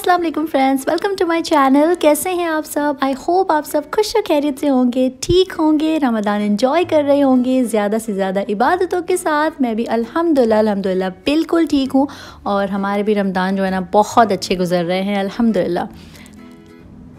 अस्सलाम वालेकुम friends, welcome to my channel. कैसे हैं आप सब? आई होप आप सब खुश और खैरियत से होंगे, ठीक होंगे, रमज़ान एंजॉय कर रहे होंगे ज़्यादा से ज़्यादा इबादतों के साथ। मैं भी अल्हम्दुलिल्लाह बिल्कुल ठीक हूँ और हमारे भी रमज़ान जो है ना बहुत अच्छे गुजर रहे हैं अल्हम्दुलिल्लाह।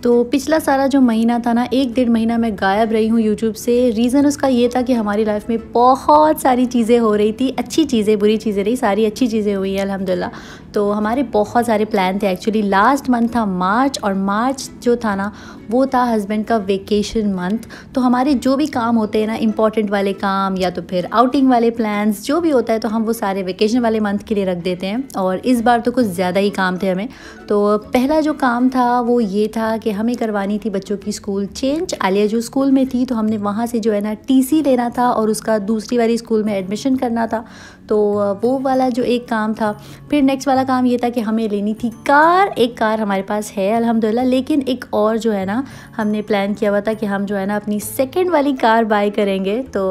तो पिछला सारा जो महीना था ना, 1-1.5 महीना मैं गायब रही हूँ यूट्यूब से। रीज़न उसका ये था कि हमारी लाइफ में बहुत सारी चीज़ें हो रही थी, अच्छी चीज़ें बुरी चीज़ें नहीं, सारी अच्छी चीज़ें हुई हैं अल्हम्दुलिल्लाह। तो हमारे बहुत सारे प्लान थे एक्चुअली। लास्ट मंथ था मार्च, और मार्च जो था ना वो था हस्बैंड का वेकेशन मंथ। तो हमारे जो भी काम होते हैं ना, इम्पॉर्टेंट वाले काम या तो फिर आउटिंग वाले प्लान्स जो भी होता है, तो हम वो सारे वेकेशन वाले मंथ के लिए रख देते हैं। और इस बार तो कुछ ज़्यादा ही काम थे हमें। तो पहला जो काम था वो ये था कि हमें करवानी थी बच्चों की स्कूल चेंज। आलिया जो स्कूल में थी तो हमने वहाँ से जो है ना टीसी लेना था और उसका दूसरी वाली स्कूल में एडमिशन करना था। तो वो वाला जो एक काम था। फिर नेक्स्ट वाला काम ये था कि हमें लेनी थी कार। एक कार हमारे पास है अल्हम्दुलिल्लाह, लेकिन एक और जो है ना हमने प्लान किया हुआ था कि हम जो है ना अपनी सेकंड वाली कार बाय करेंगे। तो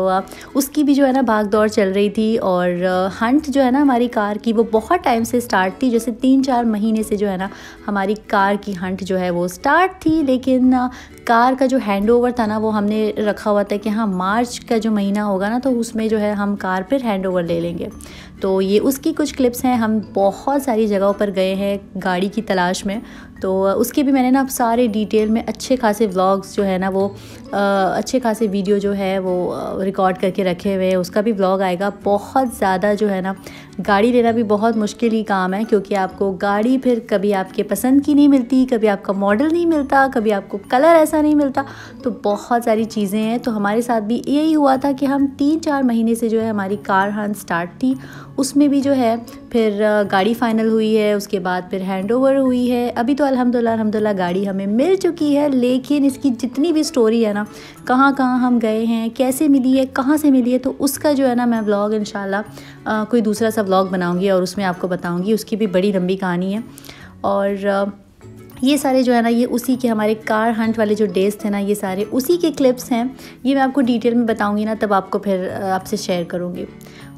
उसकी भी जो है ना भाग दौड़ चल रही थी। और हंट जो है ना हमारी कार की वो बहुत टाइम से स्टार्ट थी, जैसे 3-4 महीने से जो है ना हमारी कार की हंट जो है वो स्टार्ट थी। लेकिन कार का जो हैंड ओवर था ना वो हमने रखा हुआ था कि हाँ मार्च का जो महीना होगा ना तो उसमें जो है हम कार फिर हैंड ओवर ले लेंगे। तो ये उसकी कुछ क्लिप्स हैं। हम बहुत सारी जगहों पर गए हैं गाड़ी की तलाश में। तो उसके भी मैंने ना सारे डिटेल में अच्छे खासे व्लॉग्स जो है ना वो अच्छे खासे वीडियो जो है वो रिकॉर्ड करके रखे हुए हैं। उसका भी व्लॉग आएगा। बहुत ज़्यादा जो है ना गाड़ी लेना भी बहुत मुश्किल ही काम है, क्योंकि आपको गाड़ी फिर कभी आपके पसंद की नहीं मिलती, कभी आपका मॉडल नहीं मिलता, कभी आपको कलर ऐसा नहीं मिलता। तो बहुत सारी चीज़ें हैं। तो हमारे साथ भी यही हुआ था कि हम 3-4 महीने से जो है हमारी कार हंट स्टार्ट थी। उसमें भी जो है फिर गाड़ी फ़ाइनल हुई है, उसके बाद फिर हैंड ओवर हुई है। अभी तो अल्हम्दुलिल्लाह गाड़ी हमें मिल चुकी है। लेकिन इसकी जितनी भी स्टोरी है ना, कहाँ कहाँ हम गए हैं, कैसे मिली है, कहाँ से मिली है, तो उसका जो है ना मैं व्लॉग इंशाल्लाह कोई दूसरा सा व्लॉग बनाऊँगी और उसमें आपको बताऊँगी। उसकी भी बड़ी लंबी कहानी है। और ये सारे जो है ना ये उसी के हमारे कार हंट वाले जो डेज़ थे ना, ये सारे उसी के क्लिप्स हैं। ये मैं आपको डिटेल में बताऊंगी ना, तब आपको फिर आपसे शेयर करूंगी।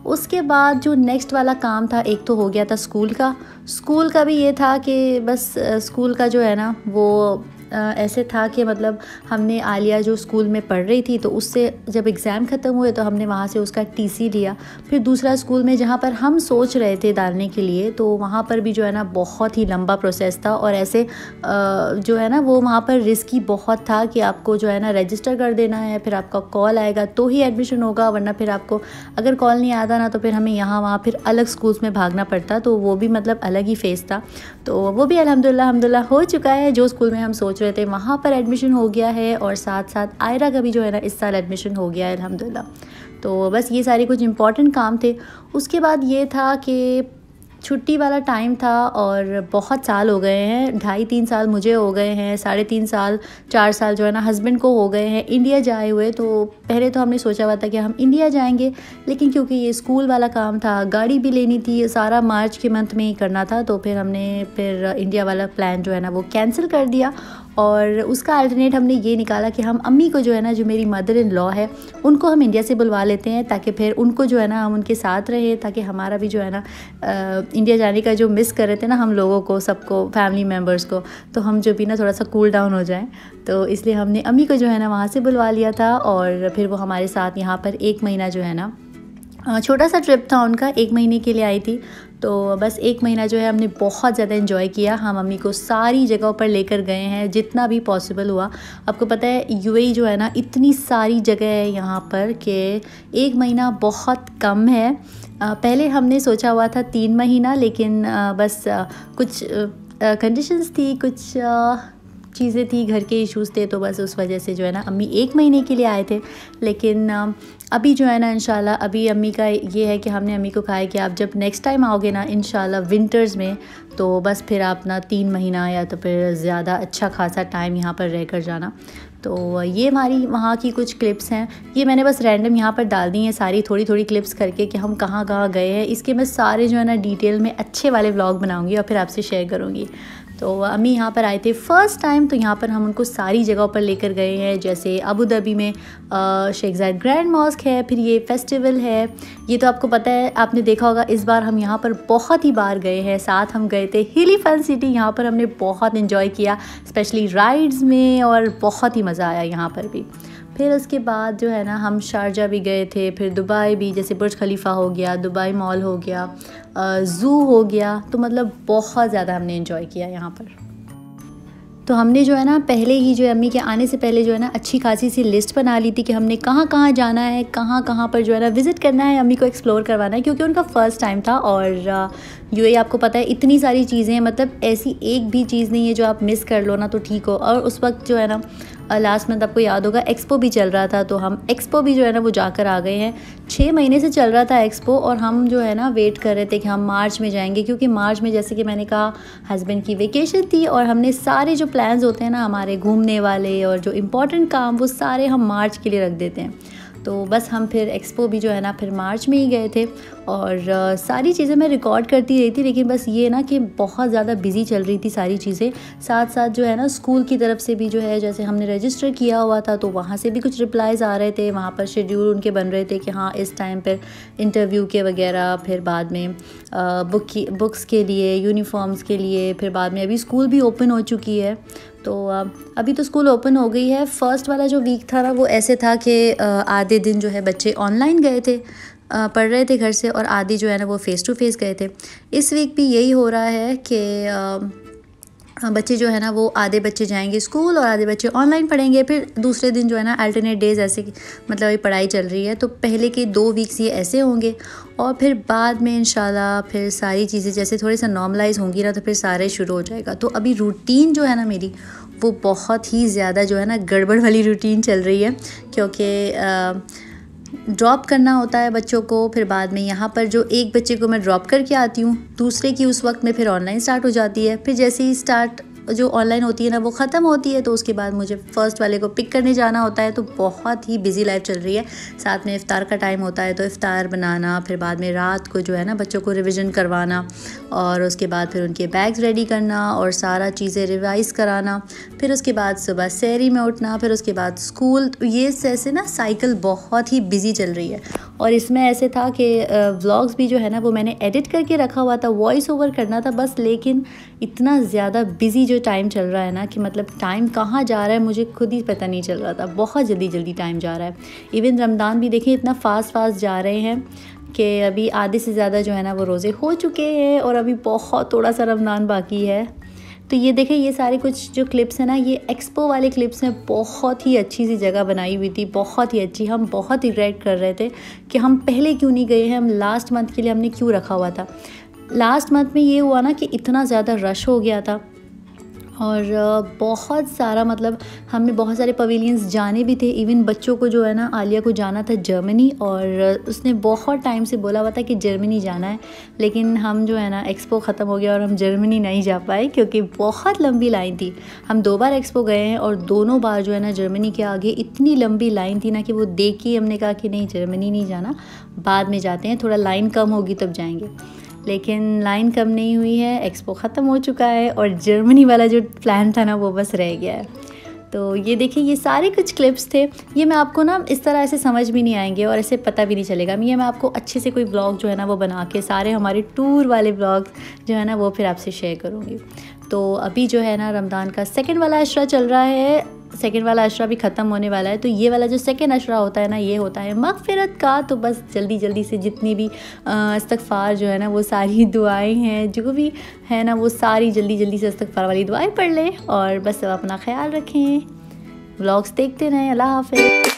उसके बाद जो नेक्स्ट वाला काम था, एक तो हो गया था स्कूल का भी ये था कि बस स्कूल का जो है ना वो ऐसे था कि मतलब हमने आलिया जो स्कूल में पढ़ रही थी तो उससे जब एग्ज़ाम ख़त्म हुए तो हमने वहाँ से उसका टीसी लिया। फिर दूसरा स्कूल में जहाँ पर हम सोच रहे थे डालने के लिए, तो वहाँ पर भी जो है ना बहुत ही लंबा प्रोसेस था। और ऐसे जो है ना वो वहाँ पर रिस्की बहुत था कि आपको जो है ना रजिस्टर कर देना है, फिर आपका कॉल आएगा तो ही एडमिशन होगा, वरना फिर आपको अगर कॉल नहीं आता ना तो फिर हमें यहाँ वहाँ फिर अलग स्कूल्स में भागना पड़ता। तो वो भी मतलब अलग ही फेस था। तो वो भी अल्हम्दुलिल्लाह हो चुका है। जो स्कूल में हम सोच रहे थे वहाँ पर एडमिशन हो गया है, और साथ साथ आयरा का भी जो है ना इस साल एडमिशन हो गया है अल्हम्दुलिल्लाह। तो बस ये सारे कुछ इंपॉर्टेंट काम थे। उसके बाद ये था कि छुट्टी वाला टाइम था, और बहुत साल हो गए हैं, 2.5-3 साल मुझे हो गए हैं, 3.5 साल 4 साल जो है ना हस्बैंड को हो गए हैं इंडिया जाए हुए। तो पहले तो हमने सोचा हुआ था कि हम इंडिया जाएंगे, लेकिन क्योंकि ये स्कूल वाला काम था, गाड़ी भी लेनी थी, सारा मार्च के मंथ में ही करना था, तो फिर हमने इंडिया वाला प्लान जो है ना वो कैंसिल कर दिया। और उसका अल्टरनेट हमने ये निकाला कि हम अम्मी को जो है ना, जो मेरी मदर इन लॉ है, उनको हम इंडिया से बुलवा लेते हैं, ताकि फिर उनको जो है ना हम उनके साथ रहें, ताकि हमारा भी जो है ना इंडिया जाने का जो मिस कर रहे थे ना हम लोगों को, सबको, फैमिली मेम्बर्स को, तो हम जो भी ना थोड़ा सा कूल डाउन हो जाएं। तो इसलिए हमने अम्मी को जो है ना वहाँ से बुलवा लिया था। और फिर वो हमारे साथ यहाँ पर 1 महीना जो है ना, छोटा सा ट्रिप था उनका, 1 महीने के लिए आई थी। तो बस 1 महीना जो है हमने बहुत ज़्यादा एंजॉय किया। हम मम्मी को सारी जगहों पर लेकर गए हैं जितना भी पॉसिबल हुआ। आपको पता है यूएई जो है ना इतनी सारी जगह है यहाँ पर कि 1 महीना बहुत कम है। पहले हमने सोचा हुआ था 3 महीना, लेकिन बस कुछ कंडीशंस थी, कुछ चीज़ें थी, घर के इश्यूज़ थे, तो बस उस वजह से जो है ना अम्मी 1 महीने के लिए आए थे। लेकिन अभी जो है ना इंशाल्लाह अभी अम्मी का ये है कि हमने अम्मी को कहा है कि आप जब नेक्स्ट टाइम आओगे ना इंशाल्लाह विंटर्स में, तो बस फिर आप ना 3 महीना या तो फिर ज़्यादा अच्छा खासा टाइम यहाँ पर रह कर जाना। तो ये हमारी वहाँ की कुछ क्लिप्स हैं। ये मैंने बस रैंडम यहाँ पर डाल दी हैं सारी थोड़ी थोड़ी क्लिप्स करके कि हम कहाँ कहाँ गए हैं। इसके मैं सारे जो है ना डिटेल में अच्छे वाले व्लॉग बनाऊँगी और फिर आपसे शेयर करूँगी। तो अम्मी यहाँ पर आए थे फ़र्स्ट टाइम, तो यहाँ पर हम उनको सारी जगहों पर लेकर गए हैं। जैसे अबू धाबी में शेख ज़ायद ग्रैंड मॉस्क है, फिर ये फेस्टिवल है, ये तो आपको पता है, आपने देखा होगा। इस बार हम यहाँ पर बहुत ही बार गए हैं। साथ हम गए थे हिली फन सिटी, यहाँ पर हमने बहुत इन्जॉय किया, स्पेशली राइड्स में, और बहुत ही मज़ा आया यहाँ पर भी। फिर उसके बाद जो है ना हम शारजा भी गए थे, फिर दुबई भी, जैसे बुर्ज खलीफा हो गया, दुबई मॉल हो गया, ज़ू हो गया। तो मतलब बहुत ज़्यादा हमने इन्जॉय किया यहाँ पर। तो हमने जो है ना पहले ही जो है अम्मी के आने से पहले जो है ना अच्छी खासी सी लिस्ट बना ली थी कि हमने कहाँ कहाँ जाना है, कहाँ कहाँ पर जो है ना विज़िट करना है, अम्मी को एक्सप्लोर करवाना है, क्योंकि उनका फ़र्स्ट टाइम था। और यूएई आपको पता है इतनी सारी चीज़ें हैं, मतलब ऐसी एक भी चीज़ नहीं है जो आप मिस कर लो ना तो ठीक हो। और उस वक्त जो है ना लास्ट मंथ आपको याद होगा एक्सपो भी चल रहा था, तो हम एक्सपो भी जो है ना वो जाकर आ गए हैं। 6 महीने से चल रहा था एक्सपो, और हम जो है ना वेट कर रहे थे कि हम मार्च में जाएंगे, क्योंकि मार्च में जैसे कि मैंने कहा हस्बैंड की वेकेशन थी, और हमने सारे जो प्लान्स होते हैं ना हमारे घूमने वाले और जो इम्पोर्टेंट काम, वो सारे हम मार्च के लिए रख देते हैं। तो बस हम फिर एक्सपो भी जो है ना फिर मार्च में ही गए थे। और सारी चीज़ें मैं रिकॉर्ड करती रही थी, लेकिन बस ये ना कि बहुत ज़्यादा बिज़ी चल रही थी सारी चीज़ें। साथ साथ जो है ना स्कूल की तरफ से भी जो है, जैसे हमने रजिस्टर किया हुआ था तो वहाँ से भी कुछ रिप्लाइज़ आ रहे थे, वहाँ पर शेड्यूल उनके बन रहे थे कि हाँ इस टाइम पर इंटरव्यू के वगैरह, फिर बाद में बुक्स के लिए, यूनिफॉर्म्स के लिए, फिर बाद में अभी स्कूल भी ओपन हो चुकी है। तो अभी तो स्कूल ओपन हो गई है। फ़र्स्ट वाला जो वीक था ना वो ऐसे था कि आधे दिन जो है बच्चे ऑनलाइन गए थे, पढ़ रहे थे घर से, और आधी जो है ना वो फ़ेस टू फेस गए थे। इस वीक भी यही हो रहा है कि बच्चे जो है ना वो आधे बच्चे जाएंगे स्कूल और आधे बच्चे ऑनलाइन पढ़ेंगे। फिर दूसरे दिन जो है ना अल्टरनेट डेज़, ऐसे मतलब ये पढ़ाई चल रही है। तो पहले के 2 वीक्स ये ऐसे होंगे, और फिर बाद में इंशाल्लाह फिर सारी चीज़ें जैसे थोड़ी सा नॉर्मलाइज़ होंगी ना, तो फिर सारे शुरू हो जाएगा। तो अभी रूटीन जो है ना मेरी वो बहुत ही ज़्यादा जो है ना गड़बड़ वाली रूटीन चल रही है, क्योंकि ड्रॉप करना होता है बच्चों को, फिर बाद में यहाँ पर जो एक बच्चे को मैं ड्रॉप करके आती हूँ, दूसरे की उस वक्त में फिर ऑनलाइन स्टार्ट हो जाती है। फिर जैसे ही स्टार्ट जो ऑनलाइन होती है ना वो ख़त्म होती है, तो उसके बाद मुझे फ़र्स्ट वाले को पिक करने जाना होता है। तो बहुत ही बिज़ी लाइफ चल रही है। साथ में इफ़्तार का टाइम होता है, तो इफ़्तार बनाना, फिर बाद में रात को जो है ना बच्चों को रिवीजन करवाना, और उसके बाद फिर उनके बैग्स रेडी करना और सारा चीज़ें रिवाइज़ कराना, फिर उसके बाद सुबह सहरी में उठना, फिर उसके बाद स्कूल। तो ये ऐसे ना साइकिल बहुत ही बिज़ी चल रही है। और इसमें ऐसे था कि व्लॉग्स भी जो है ना वो मैंने एडिट करके रखा हुआ था, वॉइस ओवर करना था बस, लेकिन इतना ज़्यादा बिज़ी जो टाइम चल रहा है ना कि मतलब टाइम कहाँ जा रहा है मुझे खुद ही पता नहीं चल रहा था। बहुत जल्दी जल्दी टाइम जा रहा है। इवन रमज़ान भी देखिए इतना फास्ट जा रहे हैं कि अभी आधे से ज़्यादा जो है ना वो रोज़े हो चुके हैं, और अभी बहुत थोड़ा सा रमज़ान बाकी है। तो ये देखें, ये सारे कुछ जो क्लिप्स हैं ना, ये एक्सपो वाले क्लिप्स हैं। बहुत ही अच्छी सी जगह बनाई हुई थी, बहुत ही अच्छी। हम बहुत रिग्रेट कर रहे थे कि हम पहले क्यों नहीं गए हैं, हम लास्ट मंथ के लिए हमने क्यों रखा हुआ था। लास्ट मंथ में ये हुआ ना कि इतना ज़्यादा रश हो गया था, और बहुत सारा मतलब हमने बहुत सारे पवेलियंस जाने भी थे। इवन बच्चों को जो है ना, आलिया को जाना था जर्मनी, और उसने बहुत टाइम से बोला हुआ था कि जर्मनी जाना है, लेकिन हम जो है ना एक्सपो ख़त्म हो गया और हम जर्मनी नहीं जा पाए, क्योंकि बहुत लंबी लाइन थी। हम 2 बार एक्सपो गए हैं, और दोनों बार जो है ना जर्मनी के आगे इतनी लंबी लाइन थी ना कि वो देख के हमने कहा कि नहीं, जर्मनी नहीं जाना, बाद में जाते हैं, थोड़ा लाइन कम होगी तब जाएंगे। लेकिन लाइन कम नहीं हुई है, एक्सपो ख़त्म हो चुका है, और जर्मनी वाला जो प्लान था ना वो बस रह गया है। तो ये देखिए, ये सारे कुछ क्लिप्स थे। ये मैं आपको ना इस तरह ऐसे समझ भी नहीं आएंगे और ऐसे पता भी नहीं चलेगा। ये मैं आपको अच्छे से कोई ब्लॉग जो है ना वो बना के सारे हमारे टूर वाले ब्लॉग जो है ना वो फिर आपसे शेयर करूँगी। तो अभी जो है ना रमज़ान का सेकंड वाला अशरा चल रहा है, सेकंड वाला अशरा भी ख़त्म होने वाला है। तो ये वाला जो सेकंड अशरा होता है ना, ये होता है मग़फ़िरत का। तो बस जल्दी जल्दी से जितनी भी इस्तग़फ़ार जो है ना वो सारी दुआएं हैं जो भी है ना, वो सारी जल्दी जल्दी से इस्तग़फ़ार वाली दुआएं पढ़ लें, और बस अपना ख्याल रखें। व्लॉग्स देखते रहें। अल्लाह हाफ़िज़।